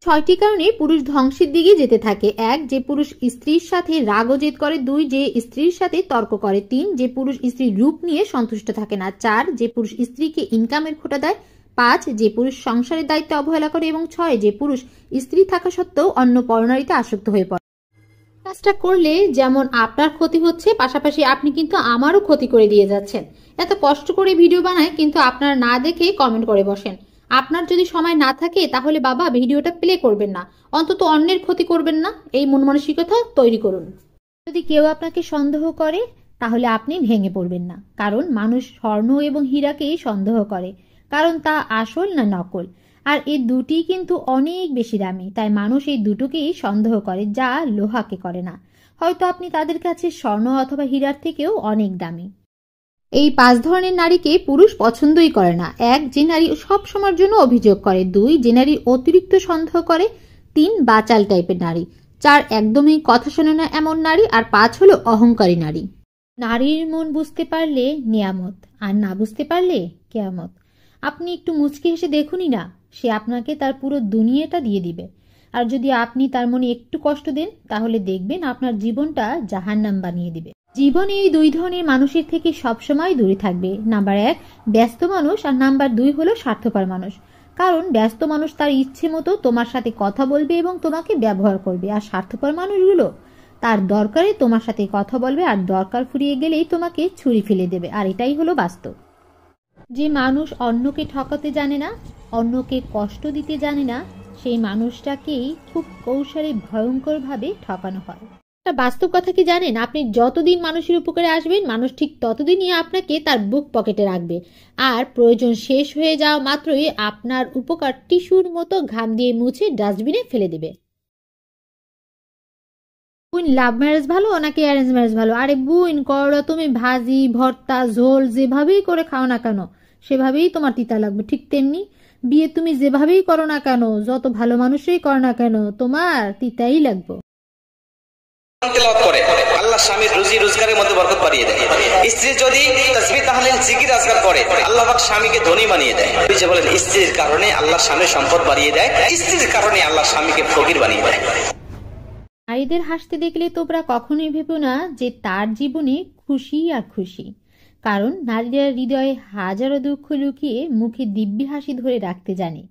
ছয়টি কারণে পুরুষ ধ্বংসের দিকে যেতে থাকে। 1, যে পুরুষ স্ত্রীর সাথে রাগ ও জেদ করে। 2, যে স্ত্রীর সাথে তর্ক করে। 3, যে পুরুষ স্ত্রীর রূপ নিয়ে সন্তুষ্ট থাকে না। 4, যে পুরুষ স্ত্রীকে ইনকামের খোঁটা দেয়। 5, যে পুরুষ সংসারের দায়িত্ব অবহেলা করে। এবং 6, যে পুরুষ স্ত্রী থাকা সত্ত্বেও অন্য পরনারীতে আসক্ত হয়ে পড়ে। কাজটা করলে যেমন আপনার ক্ষতি হচ্ছে, পাশাপাশি আপনি কিন্তু আমারও ক্ষতি করে দিয়ে যাচ্ছেন। এত কষ্ট করে ভিডিও বানায় কিন্তু আপনারা না দেখে কমেন্ট করে বসেন। আপনার যদি সময় না থাকে তাহলে বাবা ভিডিওটা প্লে করবেন না, অন্তত অন্যের ক্ষতি করবেন না, এই মন মানসিকতা তৈরি করুন। যদি কেউ আপনাকে সন্দেহ করে তাহলে আপনি ভেঙে পড়বেন না, কারণ মানুষ স্বর্ণ এবং হীরাকেই সন্দেহ করে, কারণ তা আসল না নকল। আর এই দুটি কিন্তু অনেক বেশি দামি, তাই মানুষ এই দুটোকেই সন্দেহ করে, যা লোহাকে করে না। হয়তো আপনি তাদের কাছে স্বর্ণ অথবা হীরার থেকেও অনেক দামি। এই 5 ধরনের নারীকে পুরুষ পছন্দই করে না। 1, যে নারী সব সময়ের জন্য অভিযোগ করে। 2, যে নারী অতিরিক্ত সন্দেহ করে। 3, বাচাল টাইপের নারী। 4, একদমই কথা শোনে না এমন নারী। আর 5 হলো অহংকারী নারী। নারীর মন বুঝতে পারলে নিয়ামত, আর না বুঝতে পারলে কেয়ামত। আপনি একটু মুচকি হেসে দেখুনই না, সে আপনাকে তার পুরো দুনিয়াটা দিয়ে দিবে। আর যদি আপনি তার মনে একটু কষ্ট দেন তাহলে দেখবেন আপনার জীবনটা জাহান্নাম বানিয়ে দিবে। জীবনে এই 2 ধরনের মানুষের থেকে সবসময় দূরে থাকবে। নাম্বার 1, ব্যস্ত মানুষ। আর নাম্বার 2 হলো স্বার্থপর মানুষ। কারণ ব্যস্ত মানুষ তার ইচ্ছে মতো তোমার সাথে কথা বলবে এবং তোমাকে ব্যবহার করবে, আর স্বার্থপর মানুষগুলো তার দরকারে তোমার সাথে কথা বলবে, আর দরকার ফুরিয়ে গেলেই তোমাকে ছুরি ফেলে দেবে। আর এটাই হলো বাস্তব। যে মানুষ অন্যকে ঠকাতে জানে না, অন্যকে কষ্ট দিতে জানে না, সেই মানুষটাকেই খুব কৌশলে ভয়ঙ্করভাবে ঠকানো হয়। একটা বাস্তব কথা কি জানেন? আপনি যতদিন মানুষের উপকারে আসবেন, মানুষ ঠিক ততদিনই আপনাকে তার বুক পকেটে রাখবে, আর প্রয়োজন শেষ হয়ে যাওয়া মাত্রই আপনার উপকার টিস্যুর মতো ঘাম দিয়ে মুছে ডাস্টবিনে ফেলে দেবে। বুইন, লাভ ম্যারেজ ভালো নাকি অ্যারেঞ্জ ম্যারেজ ভালো? আরে বুইন, করো তুমি ভাজি, ভর্তা, ঝোল যেভাবেই করে খাও না কেন সেভাবেই তোমার তিতা লাগবে। ঠিক তেমনি বিয়ে তুমি যেভাবেই করো না কেন, যত ভালো মানুষই করো না কেন, তোমার তিতাই লাগবে। তেলাওয়াত করে আল্লাহ স্বামীর রুজি রোজগারের মধ্যে বরকত বাড়িয়ে দেয়। স্ত্রী যদি তাসবিহ তাহলিল জিকির আজকার করে আল্লাহ পাক স্বামীকে ধনী বানিয়ে দেয়। ওই যে বলেন স্ত্রীর কারণে আল্লাহ স্বামীর সম্পদ বাড়িয়ে দেয়, স্ত্রীর কারণে আল্লাহ স্বামীকে ফকির বানিয়ে দেয়। নারীদের হাসতে দেখলে তোমরা কখনোই ভেবো না যে তার জীবনে খুশি আর খুশি, কারণ নারীরা হৃদয়ে হাজারো দুঃখ লুকিয়ে মুখে দিব্যি হাসি ধরে রাখতে জানে।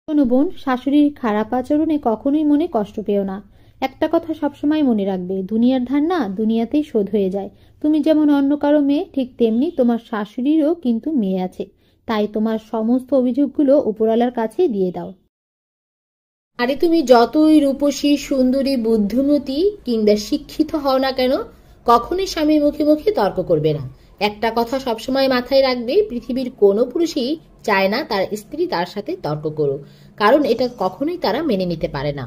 কোনো বোন, শাশুড়ির খারাপ আচরণে কখনোই মনে কষ্ট পেও না। একটা কথা সবসময় মনে রাখবে, দুনিয়ার ধার না দুনিয়াতেই শোধ হয়ে যায়। তুমি যেমন অন্য কারো মেয়ে, ঠিক তেমনি তোমার শাশুড়িরও কিন্তু মেয়ে আছে, তাই তোমার সমস্ত অভিযোগগুলো উপরওয়ালার কাছে দিয়ে দাও। আরে তুমি যতই রূপসী, সুন্দরী, বুদ্ধিমতী কিংবা শিক্ষিত হও না কেন, কখনোই স্বামীর মুখে মুখে তর্ক করবে না। একটা কথা সবসময় মাথায় রাখবে, পৃথিবীর কোনো পুরুষই চায় না তার স্ত্রী তার সাথে তর্ক করুক, কারণ এটা কখনোই তারা মেনে নিতে পারে না।